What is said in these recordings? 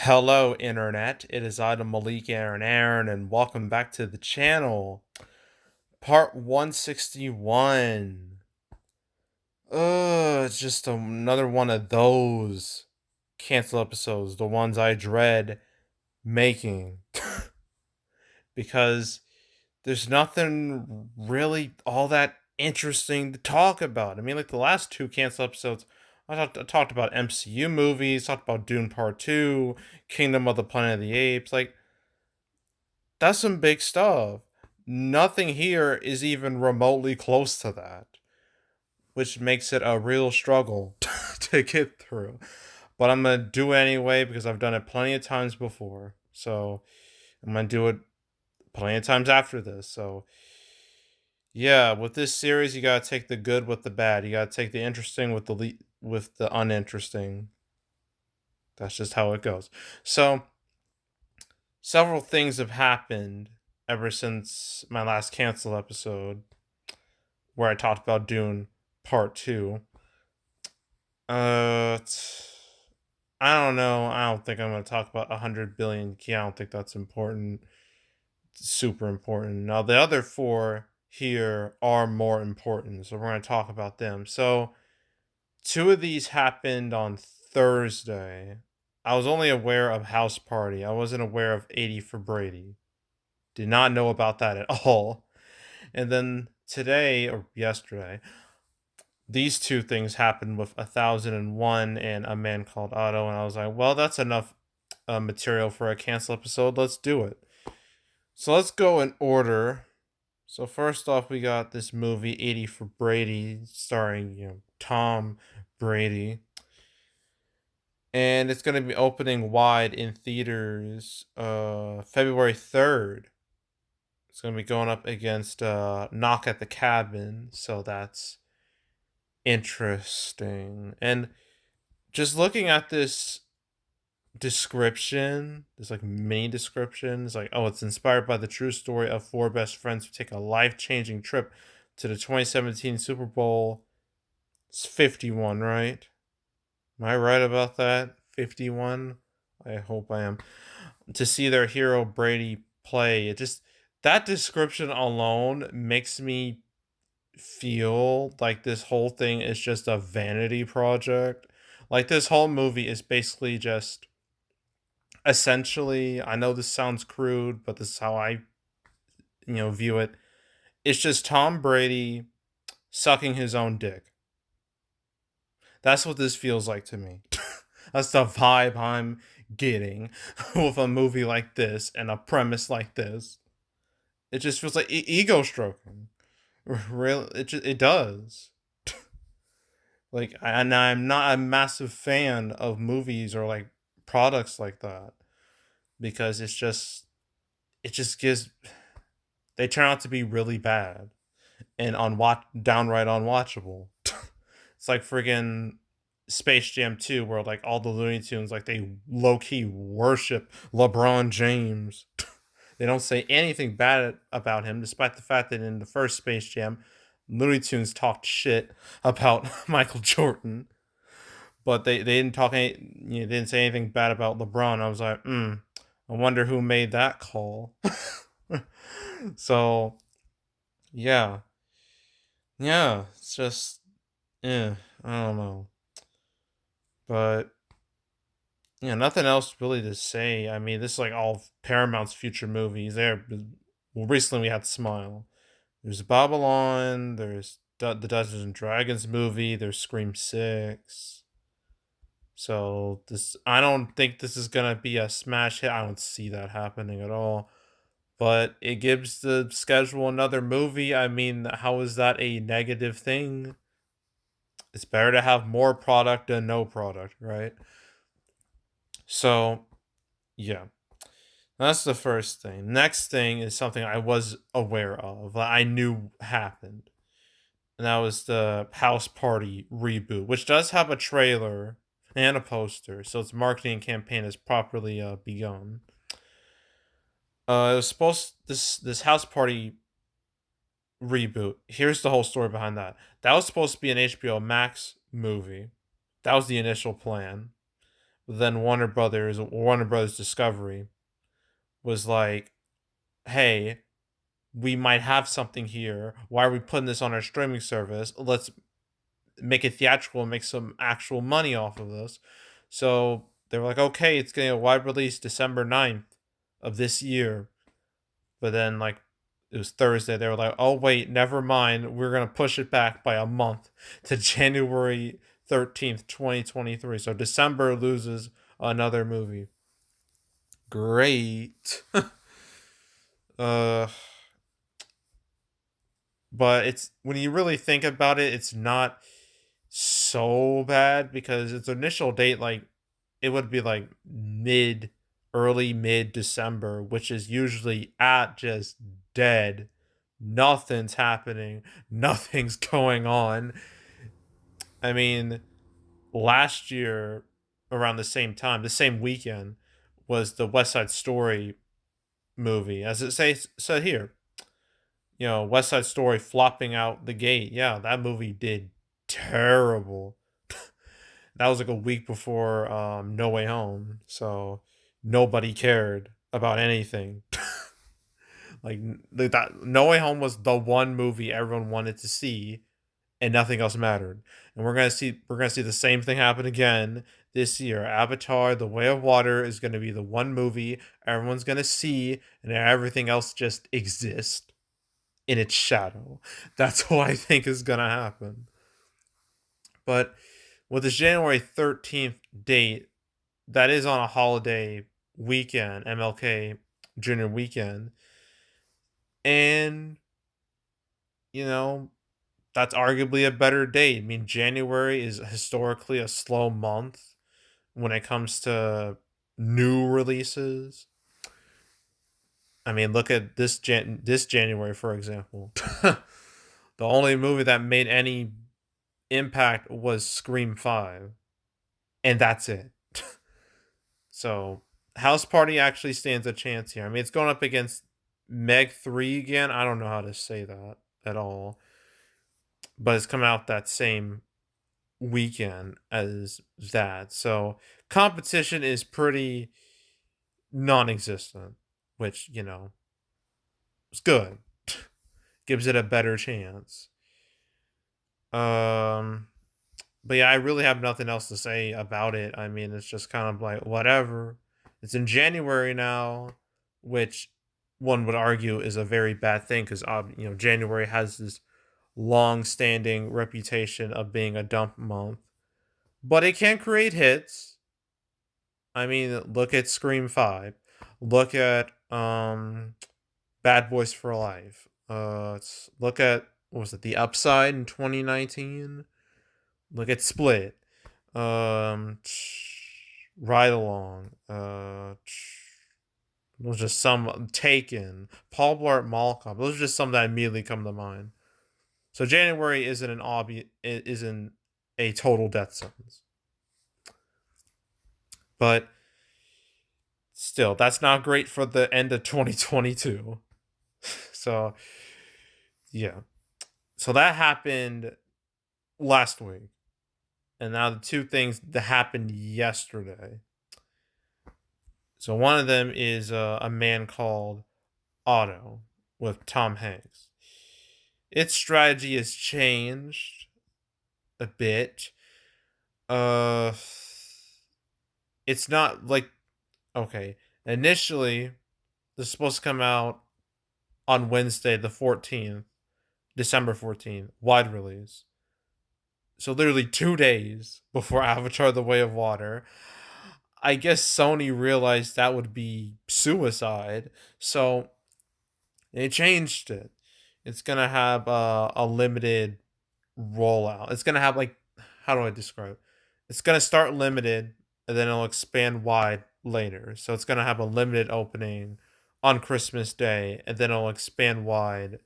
Hello, Internet. It is I, the Malik Aaron, and welcome back to the channel. Part 161. It's just another one of those cancel episodes, the ones I dread making. Because there's nothing really all that interesting to talk about. I mean, like the last two cancel episodes, I talked about MCU movies, talked about Dune Part 2, Kingdom of the Planet of the Apes. Like, that's some big stuff. Nothing here is even remotely close to that, which makes it a real struggle to get through. But I'm going to do it anyway because I've done it plenty of times before. So I'm going to do it plenty of times after this. So yeah, with this series, you got to take the good with the bad. You got to take the interesting with with the uninteresting. That's just how it goes. So several things have happened ever since my last cancel episode where I talked about Dune Part 2. I don't know. I don't think I'm going to talk about 100 billion key. I don't think that's important. Super important. Now, the other four here are more important, so we're going to talk about them. So, two of these happened on Thursday. I was only aware of House Party. I wasn't aware of 80 for Brady. Did not know about that at all. And then today, or yesterday, these two things happened with 1001 and A Man Called Otto, and I was like, well, that's enough material for a cancel episode. Let's do it. So let's go in order. So first off, we got this movie 80 for Brady, starring Tom Brady, and it's going to be opening wide in theaters February 3rd. It's going to be going up against Knock at the Cabin, so that's interesting. And just looking at this description, this like mini description, it's like, oh, it's inspired by the true story of four best friends who take a life-changing trip to the 2017 Super Bowl. It's 51, right? Am I right about that? 51? I hope I am. To see their hero Brady play, it just, that description alone makes me feel like this whole thing is just a vanity project. Like this whole movie is basically just essentially, I know this sounds crude, but this is how I, view it. It's just Tom Brady sucking his own dick. That's what this feels like to me. That's the vibe I'm getting with a movie like this and a premise like this. It just feels like ego stroking. Real, it does. Like, and I'm not a massive fan of movies or like products like that because it just gives, they turn out to be really bad and downright unwatchable. It's like friggin' Space Jam 2, where like all the Looney Tunes, like they low key worship LeBron James. They don't say anything bad about him, despite the fact that in the first Space Jam, Looney Tunes talked shit about Michael Jordan, but they didn't they didn't say anything bad about LeBron. I was like, I wonder who made that call. So yeah, yeah, it's just, yeah, I don't know, but yeah, nothing else really to say. I mean, this is like all Paramount's future movies. Well, recently we had Smile. There's Babylon. There's the Dungeons and Dragons movie. There's Scream 6. So this, I don't think this is gonna be a smash hit. I don't see that happening at all. But it gives the schedule another movie. I mean, how is that a negative thing? It's better to have more product than no product, right? So yeah, that's the first thing. Next thing is something I was aware of, that I knew happened, and that was the House Party reboot, which does have a trailer and a poster, so its marketing campaign has properly begun. It was supposed, this House Party reboot. Here's the whole story behind that. That was supposed to be an HBO Max movie. That was the initial plan. Then Warner Brothers Discovery was like, "Hey, we might have something here. Why are we putting this on our streaming service? Let's make it theatrical and make some actual money off of this." So they were like, "Okay, it's getting a wide release December 9th of this year." But then, like, it was Thursday. They were like, "Oh wait, never mind. We're gonna push it back by a month to January 13th, 2023." So December loses another movie. Great. uh, but it's when you really think about it, it's not so bad because its initial date, like, it would be like early mid December, which is usually at just dead. Nothing's happening. Nothing's going on. I mean, last year around the same time, the same weekend, was the West Side Story movie. As it said here, West Side Story flopping out the gate. Yeah, that movie did terrible. That was like a week before No Way Home, so nobody cared about anything. Like that, No Way Home was the one movie everyone wanted to see, and nothing else mattered. And we're gonna see the same thing happen again this year. Avatar: The Way of Water is gonna be the one movie everyone's gonna see, and everything else just exists in its shadow. That's what I think is gonna happen. But with this January 13th date, that is on a holiday weekend, MLK Junior weekend, and you know that's arguably a better date. I mean, January is historically a slow month when it comes to new releases. I mean, look at this January, for example. The only movie that made any impact was Scream 5, and that's it. So, House Party actually stands a chance here. I mean, it's going up against Meg 3 again. I don't know how to say that at all, but it's coming out that same weekend as that. So, competition is pretty non-existent, which, is good. Gives it a better chance. Um but yeah, I really have nothing else to say about it. I mean, it's just kind of like whatever. It's in January now, which one would argue is a very bad thing because January has this long-standing reputation of being a dump month, but it can create hits. I mean, look at Scream 5. Look at Bad Boys for Life. Look at what was it? The Upside in 2019. Look at Split. Ride Along. Those are just some Taken. Paul Blart Mall Cop. Those are just some that immediately come to mind. So January isn't a total death sentence, but still, that's not great for the end of 2022. So yeah, so that happened last week, and now the two things that happened yesterday. So one of them is A Man Called Otto with Tom Hanks. Its strategy has changed a bit. Uh, it's not like okay. Initially, this is supposed to come out on Wednesday, the 14th, December 14th, wide release. So literally 2 days before Avatar: The Way of Water. I guess Sony realized that would be suicide, so they changed it. It's gonna have a limited rollout. It's gonna have like how do I describe it? It's gonna start limited and then it'll expand wide later. So it's gonna have a limited opening on Christmas Day and then it'll expand wide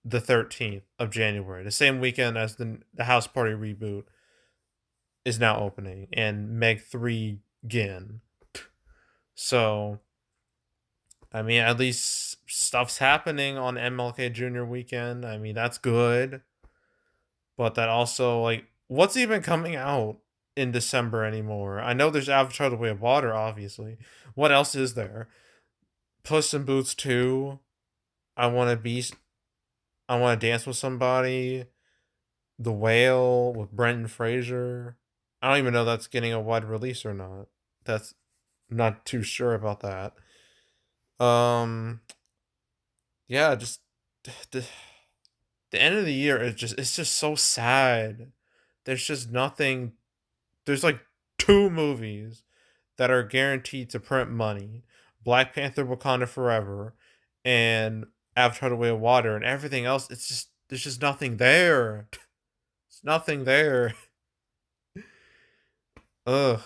the 13th of January, the same weekend as the House Party reboot is now opening and Meg 3 again. So I mean, at least stuff's happening on MLK Junior weekend. I mean, that's good. But that also, like, what's even coming out in December anymore. I know there's Avatar: The Way of Water, obviously. What else is there? Puss in Boots 2. I wanna be I wanna dance with somebody. The Whale with Brendan Fraser. I don't even know that's getting a wide release or not. That's not too sure about that. Um, yeah, just the, the end of the year is just it's just so sad. There's just nothing. There's like two movies that are guaranteed to print money: Black Panther: Wakanda Forever, and Avatar: The Way of Water, and everything else. It's just there's just nothing there. It's nothing there. Ugh.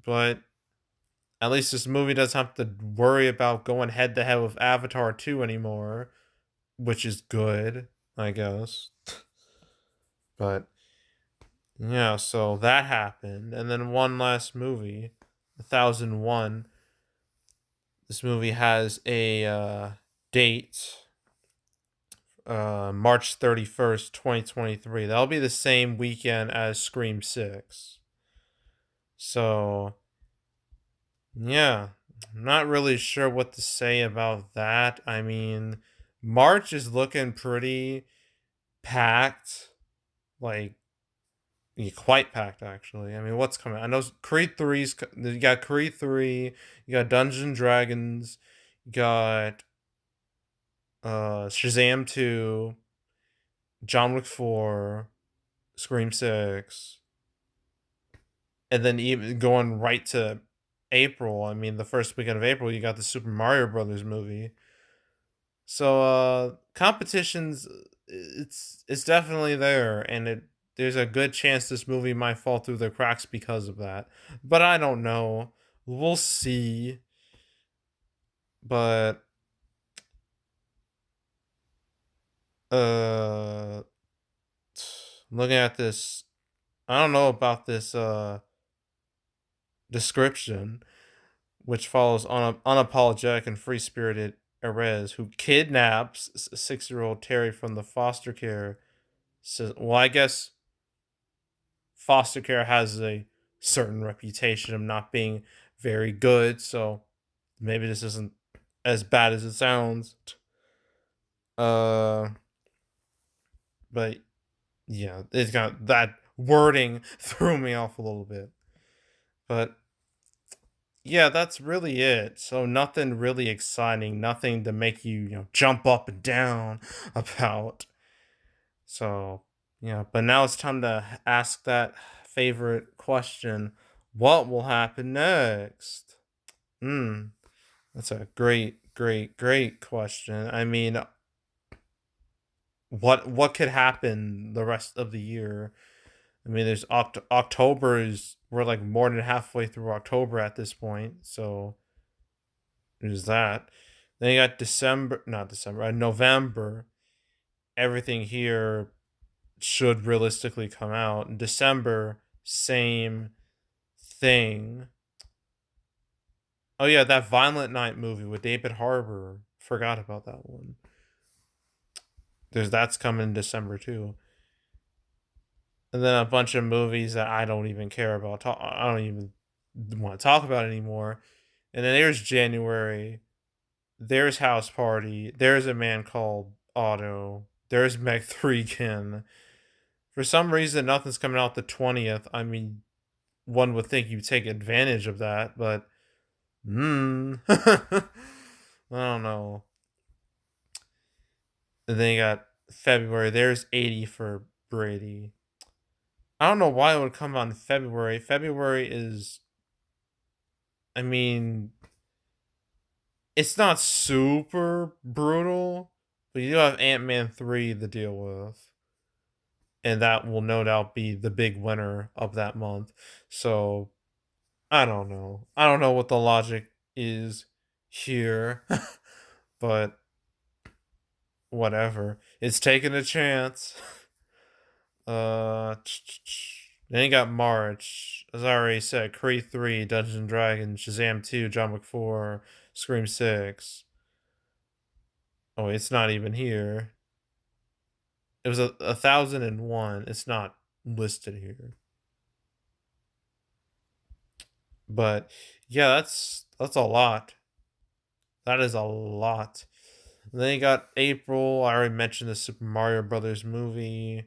But at least this movie doesn't have to worry about going head to head with Avatar 2 anymore, which is good, I guess. But yeah, so that happened. And then one last movie, 1001. This movie has a date, March 31st, 2023. That'll be the same weekend as Scream 6. So, yeah, I'm not really sure what to say about that. I mean, March is looking pretty packed, like yeah, quite packed actually. I mean, what's coming? I know Creed 3's you got Creed 3, you got Dungeons and Dragons, you got Shazam 2, John Wick 4, Scream 6, and then even going right to April. I mean, the first weekend of April, you got the Super Mario Brothers movie. So competitions it's definitely there, and there's a good chance this movie might fall through the cracks because of that. But I don't know. We'll see. But uh looking at this, I don't know about this description, which follows unapologetic and free-spirited Erez, who kidnaps 6-year-old Terry from the foster care. So, well, I guess foster care has a certain reputation of not being very good, so maybe this isn't as bad as it sounds. Uh, but yeah, it's got that wording threw me off a little bit. But yeah, that's really it. So nothing really exciting, nothing to make you, jump up and down about. So, yeah, but now it's time to ask that favorite question. What will happen next? Hmm, that's a great, great, great question. I mean, what could happen the rest of the year? I mean, there's October is we're like more than halfway through October at this point, so there's that. Then you got December, not December, November. Everything here should realistically come out. In December, same thing. Oh yeah, that Violent Night movie with David Harbour. Forgot about that one. That's coming in December too. And then a bunch of movies that I don't even care about. I don't even want to talk about anymore. And then there's January. There's House Party. There's A Man Called Otto. There's Meg 3 again. For some reason, nothing's coming out the 20th. I mean, one would think you take advantage of that, but I don't know. And then you got February. There's 80 for Brady. I don't know why it would come out in February. February is, I mean, it's not super brutal, but you do have Ant-Man 3 to deal with. And that will no doubt be the big winner of that month. So I don't know. I don't know what the logic is here, but whatever. It's taking a chance. Then you got March. As I already said, Creed 3, Dungeons and Dragons, Shazam 2, John Wick 4, Scream 6. Oh, it's not even here. It was 1001. It's not listed here. But yeah, that's a lot. That is a lot. And then you got April. I already mentioned the Super Mario Brothers movie.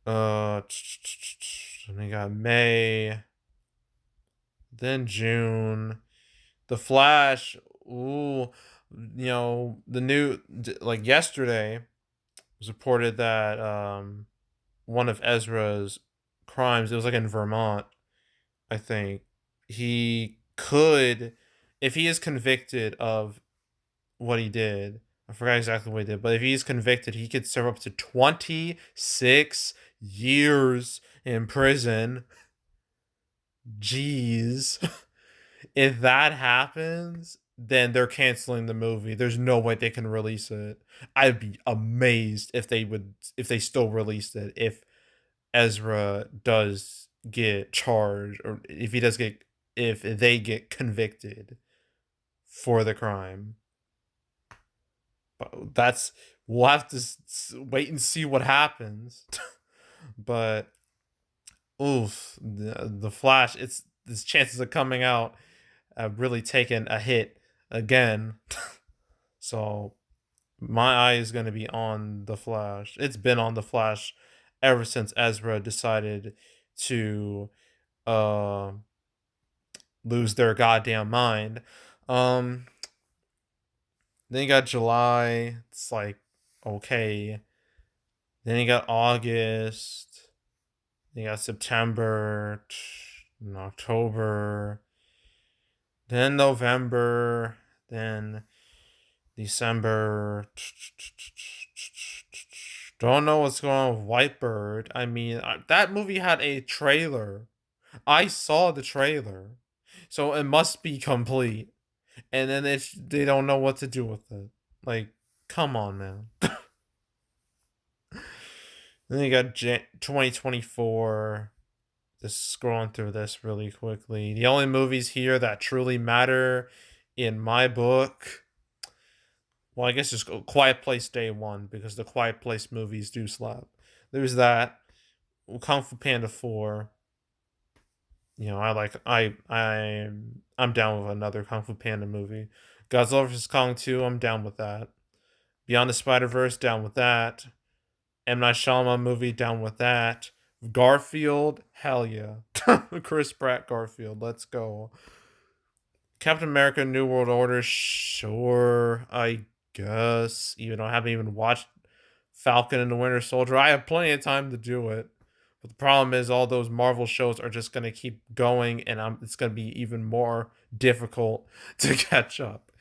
Then you got May. Then June. The Flash. Ooh, the new like yesterday it was reported that one of Ezra's crimes. It was like in Vermont, I think. He could, if he is convicted of what he did. I forgot exactly what he did, but if he's convicted, he could serve up to 26 years in prison. Jeez. If that happens, then they're canceling the movie. There's no way they can release it. I'd be amazed if they still released it if Ezra does get charged or if they get convicted for the crime. But we'll have to wait and see what happens. But oof, the Flash, it's his chances of coming out have really taken a hit again. So my eye is going to be on the Flash. It's been on the Flash ever since Ezra decided to uh lose their goddamn mind. Um then you got July. It's like okay. Then you got August. Then you got September and October. Then November. Then December. Don't know what's going on with Whitebird. I mean, that movie had a trailer. I saw the trailer. So it must be complete. And then they don't know what to do with it. Like, come on, man. Then you got 2024. Just scrolling through this really quickly. The only movies here that truly matter in my book, well, I guess just Quiet Place Day One because the Quiet Place movies do slap. There's that. Kung Fu Panda 4. I'm down with another Kung Fu Panda movie. Godzilla vs Kong 2. I'm down with that. Beyond the Spider Verse. Down with that. M. Night Shyamalan movie, down with that. Garfield, hell yeah. Chris Pratt Garfield, let's go. Captain America New World Order, sure, I guess. Even though I haven't even watched Falcon and the Winter Soldier, I have plenty of time to do it. But the problem is all those Marvel shows are just going to keep going and it's going to be even more difficult to catch up.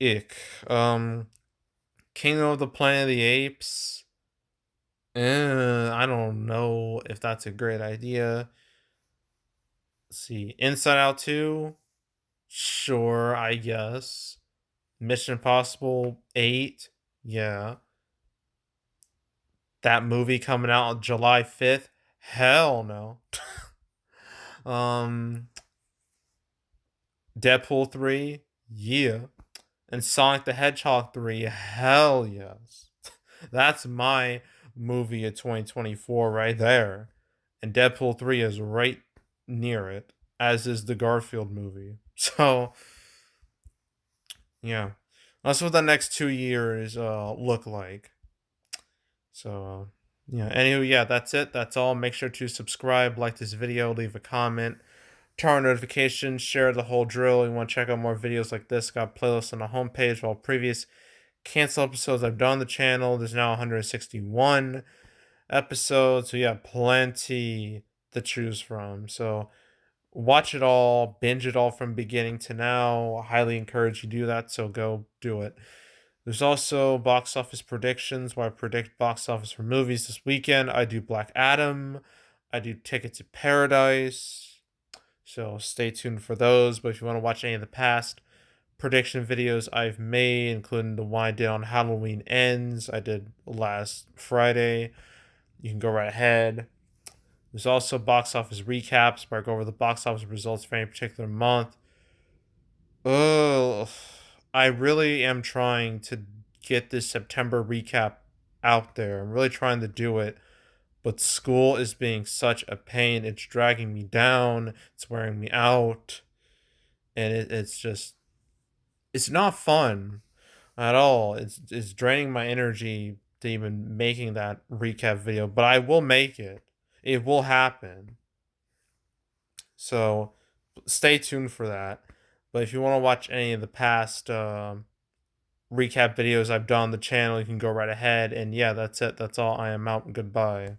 Ick. Kingdom of the Planet of the Apes. I don't know if that's a great idea. Let's see. Inside Out 2? Sure, I guess. Mission Impossible 8? Yeah. That movie coming out on July 5th? Hell no. um Deadpool 3? Yeah. And Sonic the Hedgehog 3? Hell yes. That's my movie of 2024 right there. And Deadpool 3 is right near it, as is the Garfield movie. So, yeah. That's what the next 2 years look like. So, yeah. Anyway, yeah, that's it. That's all. Make sure to subscribe, like this video, leave a comment, turn on notifications, share the whole drill. You want to check out more videos like this, got playlists on the homepage. While previous cancel episodes I've done on the channel, there's now 161 episodes. So, yeah, plenty to choose from. So, watch it all, binge it all from beginning to now. I highly encourage you to do that, so go do it. There's also box office predictions where I predict box office for movies this weekend. I do Black Adam. I do Ticket to Paradise. So stay tuned for those. But if you want to watch any of the past prediction videos I've made, including the one I did on Halloween Ends, I did last Friday, you can go right ahead. There's also box office recaps where I go over the box office results for any particular month. Oh, I really am trying to get this September recap out there. I'm really trying to do it but school is being such a pain. It's dragging me down, it's wearing me out, and it's just it's not fun at all. It's draining my energy to even making that recap video, but I will make it. It will happen. So stay tuned for that. But if you want to watch any of the past recap videos I've done on the channel, you can go right ahead. And yeah, that's it. That's all. I am out. Goodbye.